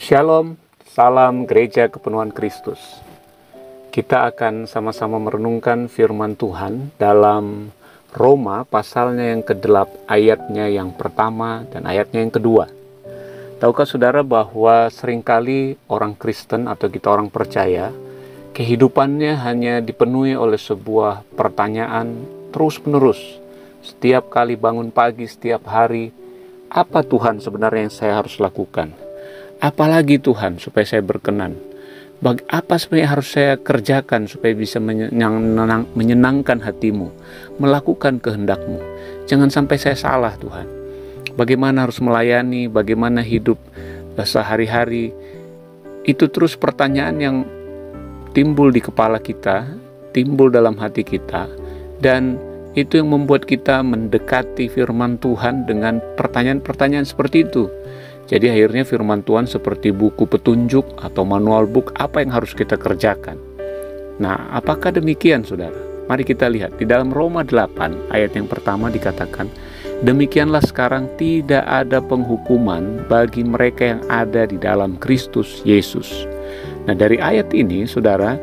Shalom, salam gereja kepenuhan Kristus. Kita akan sama-sama merenungkan firman Tuhan dalam Roma pasalnya yang ke-8, ayatnya yang pertama dan ayatnya yang kedua. Tahukah saudara bahwa seringkali orang Kristen atau kita orang percaya, kehidupannya hanya dipenuhi oleh sebuah pertanyaan terus-menerus. Setiap kali bangun pagi, setiap hari, apa Tuhan sebenarnya yang saya harus lakukan? Apalagi Tuhan supaya saya berkenan? Apa sebenarnya harus saya kerjakan supaya bisa menyenangkan hatimu, melakukan kehendak-Mu? Jangan sampai saya salah Tuhan. Bagaimana harus melayani, bagaimana hidup sehari-hari? Itu terus pertanyaan yang timbul di kepala kita, timbul dalam hati kita, dan itu yang membuat kita mendekati firman Tuhan dengan pertanyaan-pertanyaan seperti itu. Jadi akhirnya firman Tuhan seperti buku petunjuk atau manual book apa yang harus kita kerjakan. Nah, apakah demikian saudara? Mari kita lihat di dalam Roma 8 ayat yang pertama dikatakan, demikianlah sekarang tidak ada penghukuman bagi mereka yang ada di dalam Kristus Yesus. Nah, dari ayat ini saudara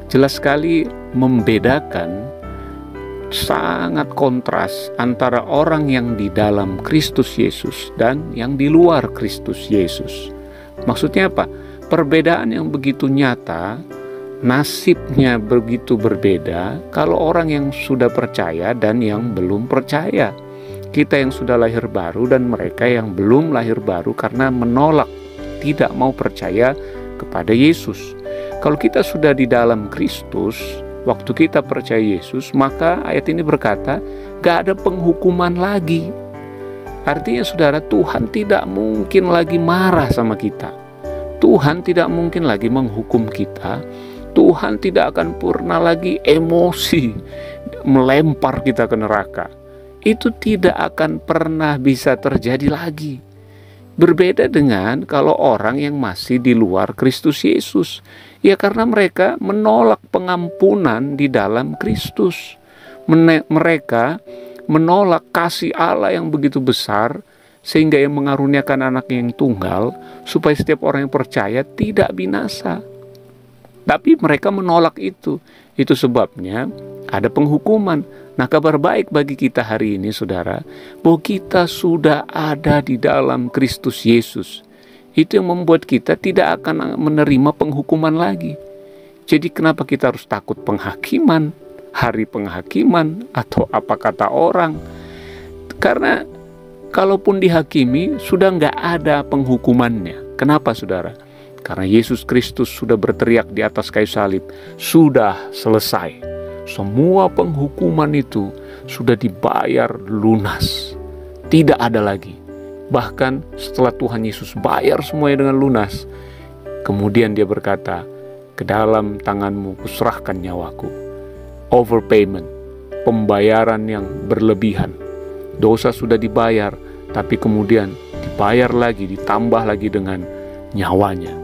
jelas sekali membedakan, sangat kontras antara orang yang di dalam Kristus Yesus dan yang di luar Kristus Yesus. Maksudnya apa? Perbedaan yang begitu nyata, nasibnya begitu berbeda kalau orang yang sudah percaya dan yang belum percaya. Kita yang sudah lahir baru dan mereka yang belum lahir baru karena menolak, tidak mau percaya kepada Yesus. Kalau kita sudah di dalam Kristus, waktu kita percaya Yesus, maka ayat ini berkata, gak ada penghukuman lagi. Artinya saudara, Tuhan tidak mungkin lagi marah sama kita. Tuhan tidak mungkin lagi menghukum kita. Tuhan tidak akan pernah lagi emosi, melempar kita ke neraka. Itu tidak akan pernah bisa terjadi lagi. Berbeda dengan kalau orang yang masih di luar Kristus Yesus. Ya karena mereka menolak pengampunan di dalam Kristus. Mereka menolak kasih Allah yang begitu besar, sehingga yang mengaruniakan anaknya yang tunggal, supaya setiap orang yang percaya tidak binasa. Tapi mereka menolak itu. Itu sebabnya ada penghukuman. Nah, kabar baik bagi kita hari ini saudara, bahwa kita sudah ada di dalam Kristus Yesus. Itu yang membuat kita tidak akan menerima penghukuman lagi. Jadi kenapa kita harus takut penghakiman, hari penghakiman, atau apa kata orang? Karena kalaupun dihakimi, sudah nggak ada penghukumannya. Kenapa saudara? Karena Yesus Kristus sudah berteriak di atas kayu salib, sudah selesai. Semua penghukuman itu sudah dibayar lunas. Tidak ada lagi. Bahkan setelah Tuhan Yesus bayar semuanya dengan lunas, kemudian dia berkata, ke dalam tanganmu kuserahkan nyawaku. Overpayment, pembayaran yang berlebihan. Dosa sudah dibayar, tapi kemudian dibayar lagi, ditambah lagi dengan nyawanya.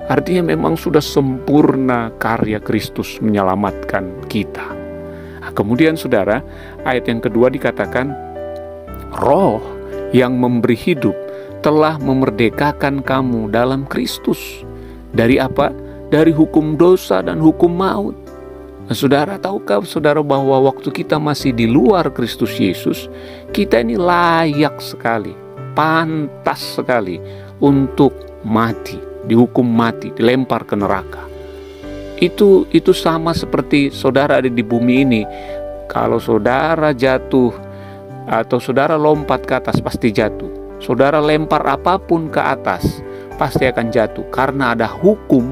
Artinya memang sudah sempurna karya Kristus menyelamatkan kita. Nah, kemudian saudara, ayat yang kedua dikatakan, Roh yang memberi hidup telah memerdekakan kamu dalam Kristus. Dari apa? Dari hukum dosa dan hukum maut. Nah, saudara, tahukah saudara bahwa waktu kita masih di luar Kristus Yesus, kita ini layak sekali, pantas sekali untuk mati, dihukum mati, dilempar ke neraka. Itu sama seperti saudara ada di bumi ini. Kalau saudara jatuh atau saudara lompat ke atas, pasti jatuh. Saudara lempar apapun ke atas, pasti akan jatuh. Karena ada hukum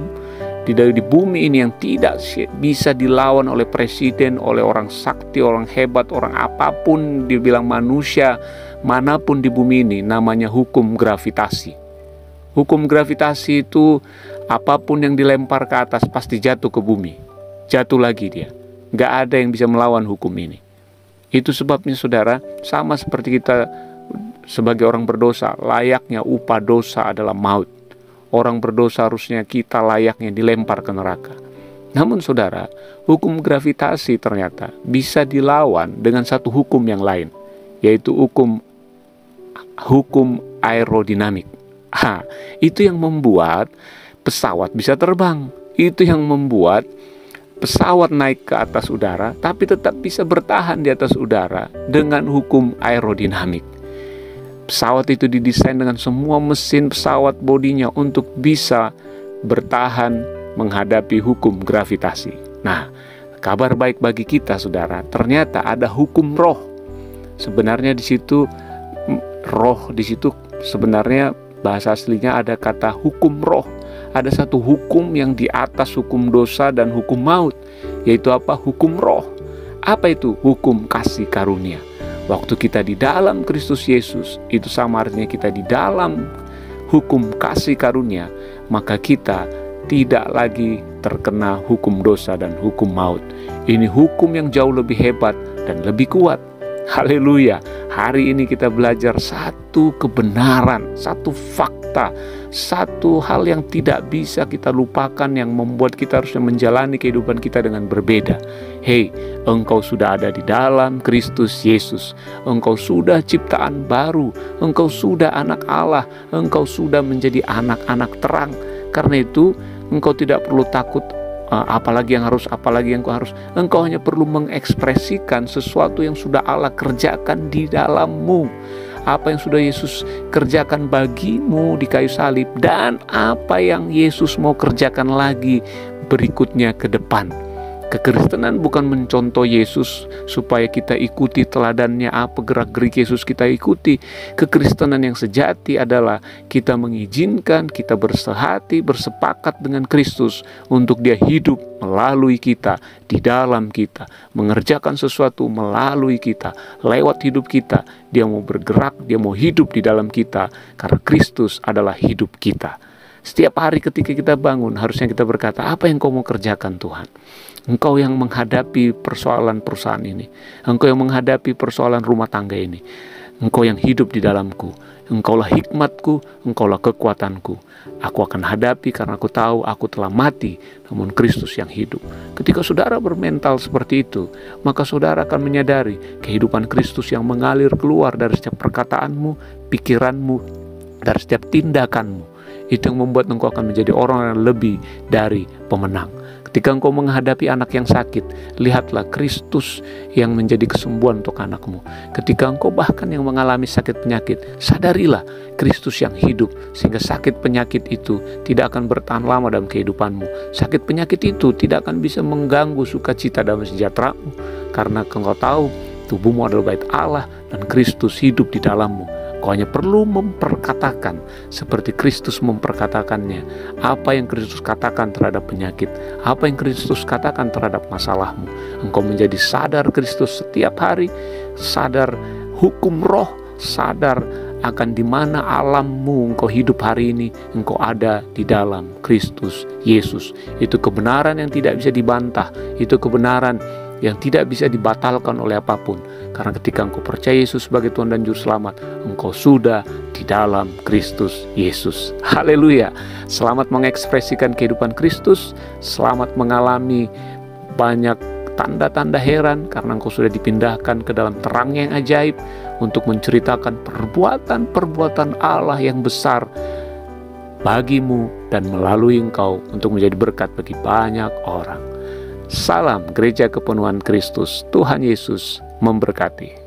di bumi ini yang tidak bisa dilawan oleh presiden, oleh orang sakti, orang hebat, orang apapun dibilang manusia manapun di bumi ini, namanya hukum gravitasi. Hukum gravitasi itu apapun yang dilempar ke atas pasti jatuh ke bumi. Jatuh lagi dia. Gak ada yang bisa melawan hukum ini. Itu sebabnya saudara, sama seperti kita sebagai orang berdosa, layaknya upah dosa adalah maut. Orang berdosa harusnya kita layaknya dilempar ke neraka. Namun saudara, hukum gravitasi ternyata bisa dilawan dengan satu hukum yang lain, yaitu hukum aerodinamik. Itu yang membuat pesawat bisa terbang. Itu yang membuat pesawat naik ke atas udara, tapi tetap bisa bertahan di atas udara dengan hukum aerodinamik. Pesawat itu didesain dengan semua mesin pesawat bodinya untuk bisa bertahan menghadapi hukum gravitasi. Nah, kabar baik bagi kita, saudara, ternyata ada hukum roh. Sebenarnya di situ roh, di situ sebenarnya bahasa aslinya ada kata hukum roh. Ada satu hukum yang di atas hukum dosa dan hukum maut, yaitu apa? Hukum roh. Apa itu? Hukum kasih karunia. Waktu kita di dalam Kristus Yesus, itu sama artinya kita di dalam hukum kasih karunia, maka kita tidak lagi terkena hukum dosa dan hukum maut. Ini hukum yang jauh lebih hebat dan lebih kuat. Haleluya. Hari ini kita belajar satu kebenaran, satu fakta, satu hal yang tidak bisa kita lupakan, yang membuat kita harusnya menjalani kehidupan kita dengan berbeda. Hei, engkau sudah ada di dalam Kristus Yesus. Engkau sudah ciptaan baru. Engkau sudah anak Allah. Engkau sudah menjadi anak-anak terang. Karena itu, engkau tidak perlu takut apalagi yang kau harus. Engkau hanya perlu mengekspresikan sesuatu yang sudah Allah kerjakan di dalammu. Apa yang sudah Yesus kerjakan bagimu di kayu salib, dan apa yang Yesus mau kerjakan lagi berikutnya ke depan. Kekristenan bukan mencontoh Yesus supaya kita ikuti teladannya, apa gerak-gerik Yesus kita ikuti. Kekristenan yang sejati adalah kita mengizinkan, kita bersehati, bersepakat dengan Kristus untuk Dia hidup melalui kita, di dalam kita, mengerjakan sesuatu melalui kita, lewat hidup kita. Dia mau bergerak, Dia mau hidup di dalam kita, karena Kristus adalah hidup kita. Setiap hari ketika kita bangun, harusnya kita berkata, apa yang kau mau kerjakan Tuhan? Engkau yang menghadapi persoalan perusahaan ini. Engkau yang menghadapi persoalan rumah tangga ini. Engkau yang hidup di dalamku. Engkaulah hikmatku, engkaulah kekuatanku. Aku akan hadapi karena aku tahu aku telah mati, namun Kristus yang hidup. Ketika saudara bermental seperti itu, maka saudara akan menyadari kehidupan Kristus yang mengalir keluar dari setiap perkataanmu, pikiranmu, dari setiap tindakanmu. Itu yang membuat engkau akan menjadi orang yang lebih dari pemenang. Ketika engkau menghadapi anak yang sakit, lihatlah Kristus yang menjadi kesembuhan untuk anakmu. Ketika engkau bahkan yang mengalami sakit penyakit, sadarilah Kristus yang hidup, sehingga sakit penyakit itu tidak akan bertahan lama dalam kehidupanmu. Sakit penyakit itu tidak akan bisa mengganggu sukacita dan sejahteramu, karena engkau tahu tubuhmu adalah bait Allah dan Kristus hidup di dalammu. Kau hanya perlu memperkatakan seperti Kristus memperkatakannya. Apa yang Kristus katakan terhadap penyakit, apa yang Kristus katakan terhadap masalahmu. Engkau menjadi sadar Kristus setiap hari, sadar hukum roh, sadar akan di mana alammu engkau hidup hari ini. Engkau ada di dalam Kristus Yesus. Itu kebenaran yang tidak bisa dibantah. Itu kebenaran yang tidak bisa dibatalkan oleh apapun. Karena ketika engkau percaya Yesus sebagai Tuhan dan Juru Selamat, engkau sudah di dalam Kristus Yesus. Haleluya. Selamat mengekspresikan kehidupan Kristus. Selamat mengalami banyak tanda-tanda heran, karena engkau sudah dipindahkan ke dalam terang yang ajaib untuk menceritakan perbuatan-perbuatan Allah yang besar bagimu dan melalui engkau untuk menjadi berkat bagi banyak orang. Salam Gereja Kepenuhan Kristus. Tuhan Yesus memberkati.